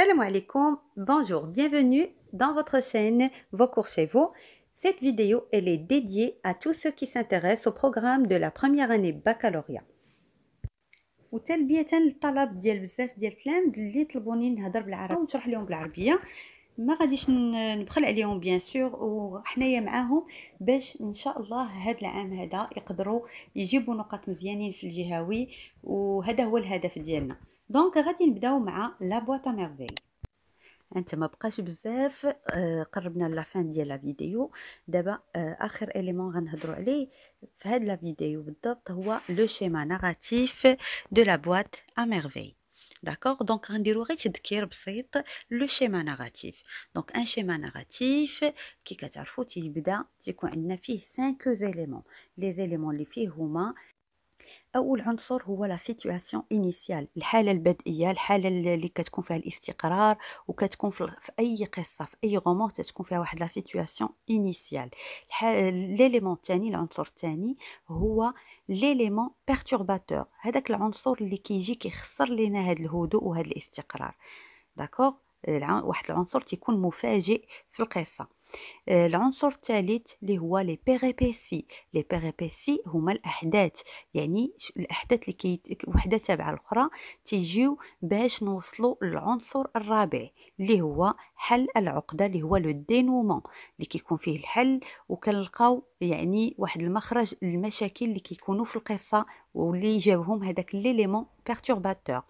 Salam alaikum, bonjour, bienvenue dans votre chaîne Vos cours chez vous. Cette vidéo, elle est dédiée à tous ceux qui s'intéressent au programme de la première année baccalauréat. وتلبية للطلب ديال بزاف ديال التلامذ اللي طلبوني نهضر بالعربية ونشرح لهم بالعربية. ما غاديش نبخل عليهم بيان سور، وحنايا معاهم باش ان شاء الله هذا العام هذا يقدروا يجيبوا نقاط مزيانين في الجهوي، وهذا هو الهدف ديالنا. دونك غادي نبداو مع لا بواط ميرفي. انت ما بقاش بزاف، قربنا لا فان ديال لا فيديو. دابا اخر اليمون غنهضروا عليه في هاد لا فيديو بالضبط هو لو شيما ناراتيف دو لا بواط ا ميرفي. داكوغ، دونك غنديروا غير تذكير بسيط. لو شيما ناراتيف، دونك ان شيما ناراتيف كي كتعرفوا تيكون عندنا فيه 5 زيليمون. لي زيليمون اللي فيه هما: أول عنصر هو لا سيتواسيون إنيسيال، الحالة البدئية، الحالة اللي كتكون فيها الاستقرار، وكتكون في أي قصة، في أي غومون تتكون فيها واحد لا سيتواسيون إنيسيال. ليليمون الثاني، العنصر الثاني هو ليليمون بيرتورباتور، هذاك العنصر اللي كيجي كيخسر لينا هذا الهدوء وهذا الاستقرار. داكوغ، واحد العنصر تيكون مفاجئ في القصة. العنصر الثالث اللي هو لي بيريبيسي. لي بيريبيسي هما الاحداث، يعني الاحداث اللي وحده تابعه الاخرى تيجيو باش نوصلوا للعنصر الرابع اللي هو حل العقده، اللي هو لو دينومون، اللي كيكون فيه الحل وكنلقاو يعني واحد المخرج للمشاكل اللي كيكونوا في القصه واللي جابهم هذاك ليليمون بيرتورباتور.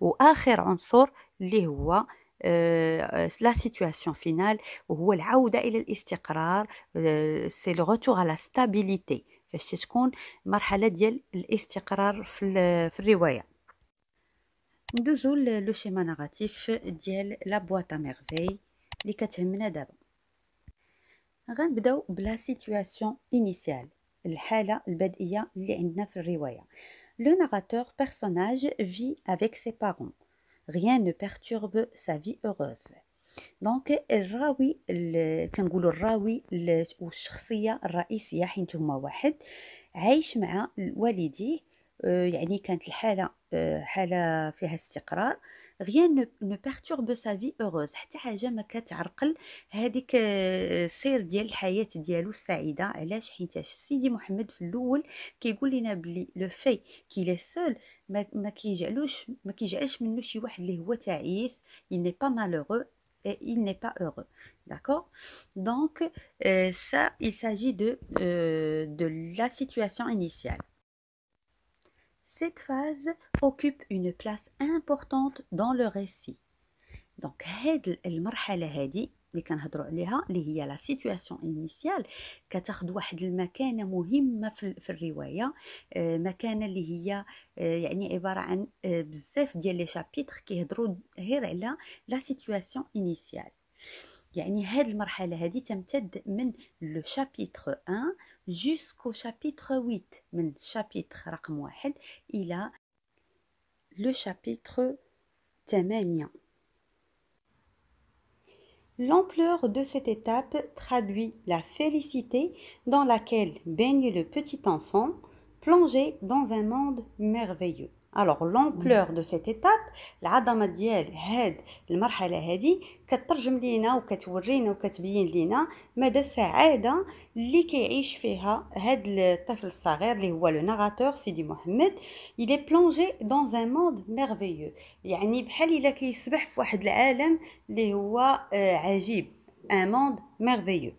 واخر عنصر اللي هو لا سيتواسيون فينال، وهو العودة إلى الاستقرار. سي لو روتور على ستابيليتي، فاش تكون مرحلة ديال الاستقرار في الرواية. ندوزو لو شيما ناراتيف ديال لا بواط ا ميرفي اللي كتهمنا دابا. غنبداو بلا سيتواسيون انيسيال، الحالة البدئية اللي عندنا في الرواية. لو ناراتور personnage vit avec ses parents. Rien ne perturbe sa vie heureuse. دونك الراوي كنقولوا الراوي والشخصيه الرئيسيه حيت هما واحد عايش مع والديه، يعني كانت الحاله حاله فيها استقرار. rien ne perturbe sa vie heureuse، حتى حاجه ما كتعرقل هذيك السير ديال الحياه ديالو السعيده. علاش؟ حيت سيدي محمد في الاول كيقول لنا بلي لو في كي لي سول ما كيجعلش منه شي واحد اللي هو تعيس. il n'est pas malheureux et il n'est pas heureux. D'accord? Donc, ça, il s'agit de la situation initiale. Cette phase occupe une place importante dans le récit. Donc, هاد المرحلة هادي اللي كنهضروا عليها اللي هي لا سيتواسيون انيسيال كتاخذ واحد المكانه مهمه في الروايه. مكانه اللي هي يعني عباره عن بزاف ديال لي شابيتر كيهضروا غير على لا سيتواسيون انيسيال. يعني هاد المرحله هذه تمتد من لو شابيتر 1 جوسكو شابيتر 8، من شابيتر رقم 1 الى لو شابيتر 8. L'ampleur de cette étape traduit la félicité dans laquelle baigne le petit enfant, plongé dans un monde merveilleux. Alors l'ampleur de cette étape، العظمه ديال هاد المرحله هذه كترجم لينا وكتورينا وكتبين لينا مدى السعاده اللي كيعيش فيها هاد الطفل الصغير اللي هو لو ناراتور سيدي محمد. il est plongé dans un monde merveilleux، يعني بحال الا كيسبح في واحد العالم اللي هو عجيب، un monde merveilleux.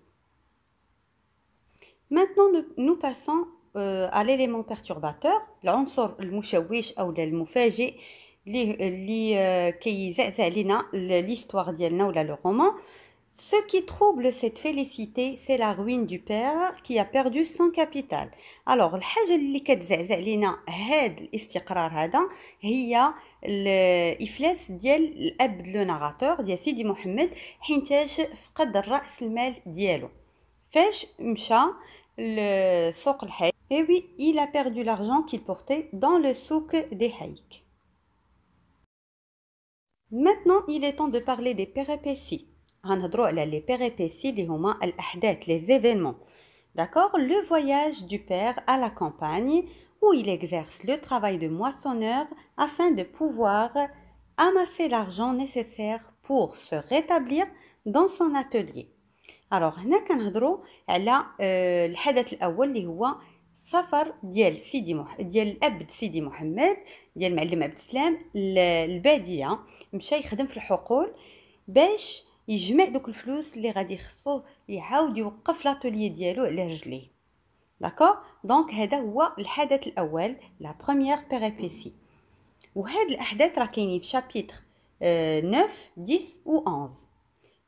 Maintenant nous passons à l'élément perturbateur، العنصر المشوش او المفاجئ اللي كيزعزع لينا l'histoire ديالنا ولا le roman. Ce qui trouble cette félicité, c'est la ruine du père qui a perdu son capital. Alors الحاجه اللي كتزعزع لينا هاد الاستقرار هذا هي الافلاس ديال الاب لو ناراتور ديال سيدي محمد، حينتاش فقد الراس المال ديالو فاش مشى لسوق الحي. Et oui, il a perdu l'argent qu'il portait dans le souk des haïks. Maintenant, il est temps de parler des péripéties. غنهضروا على les péripéties اللي هما الأحداث، les événements. D'accord? Le voyage du père à la campagne où il exerce le travail de moissonneur afin de pouvoir amasser l'argent nécessaire pour se rétablir dans son atelier. Alors هنا كنهضروا على الحدث الاول اللي هو سفر ديال ديال الاب سيدي محمد ديال المعلم عبد السلام للباديه، مشى يخدم في الحقول باش يجمع دوك الفلوس اللي غادي يخصوه يعاود يوقف لاتولي ديالو على رجليه. داكوغ دونك هذا هو الحدث الاول، لا بروميير بيريبيسي. وهاد الاحداث راه كاينين في شابيتر 9 10 و 11،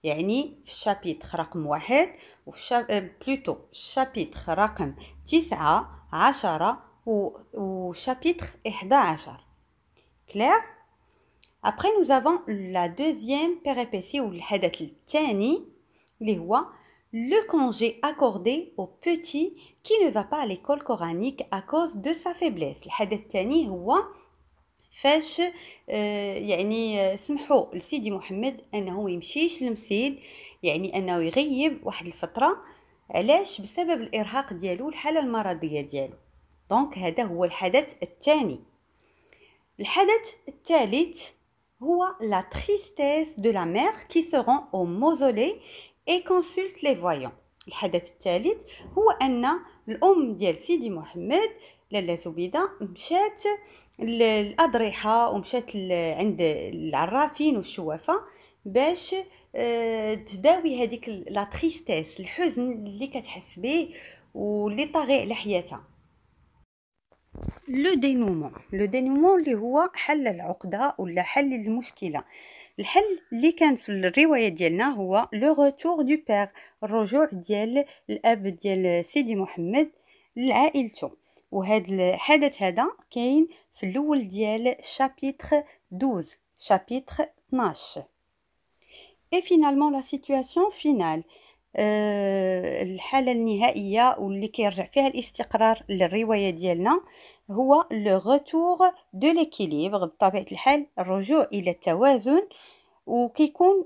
يعني في الشابيتر رقم 1 وفي بلوتو الشابيتر رقم 9 10 وشابيتر 11. كلير؟ Après nous avons la deuxième péripétie ou الحدث الثاني اللي هو le congé accordé au petit qui ne va pas à l'école coranique à cause de sa faiblesse. الحدث الثاني هو فاش يعني سمحوا لسيدي محمد انه يمشيش للمسيد، يعني انه يغيب واحد الفتره. علاش؟ بسبب الارهاق ديالو، الحاله المرضيه ديالو. دونك هذا هو الحدث الثاني. الحدث الثالث هو la tristesse de la mère qui se rend au mausolée et consulte les voyants. الحدث الثالث هو ان الام ديال سيدي محمد لاله زبيده مشات للاضرحه ومشات عند العرافين والشوافه باش تداوي هذيك لا تريستيس، الحزن اللي كتحس به واللي طاغي على حياتها. لو دينومون اللي هو حل العقده ولا حل المشكله. الحل اللي كان في الروايه ديالنا هو لو روتور دو بير، الرجوع ديال الاب ديال سيدي محمد لعائلته. وهذا الحدث هذا كاين في الاول ديال شابيتر 12 شابيتر 12. et finalement la situation finale، الحالة النهائية واللي كيرجع فيها الاستقرار للرواية ديالنا هو لو روتور دو ليكيليبر، بطبيعة الحال الرجوع إلى التوازن، وكيكون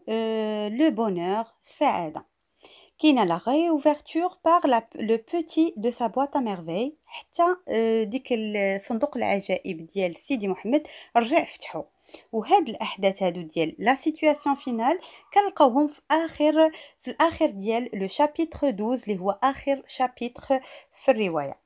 لو بونور السعادة. كاينه لا réouverture par le petit de sa boîte à merveille، حتى ديك صندوق العجائب ديال سيدي محمد رجع فتحو. وهاد الاحداث هادو ديال لا سيتوياسيون فينال كنلقاوهم في الاخر ديال لو شابيتر 12 اللي هو اخر شابيتر في الروايه.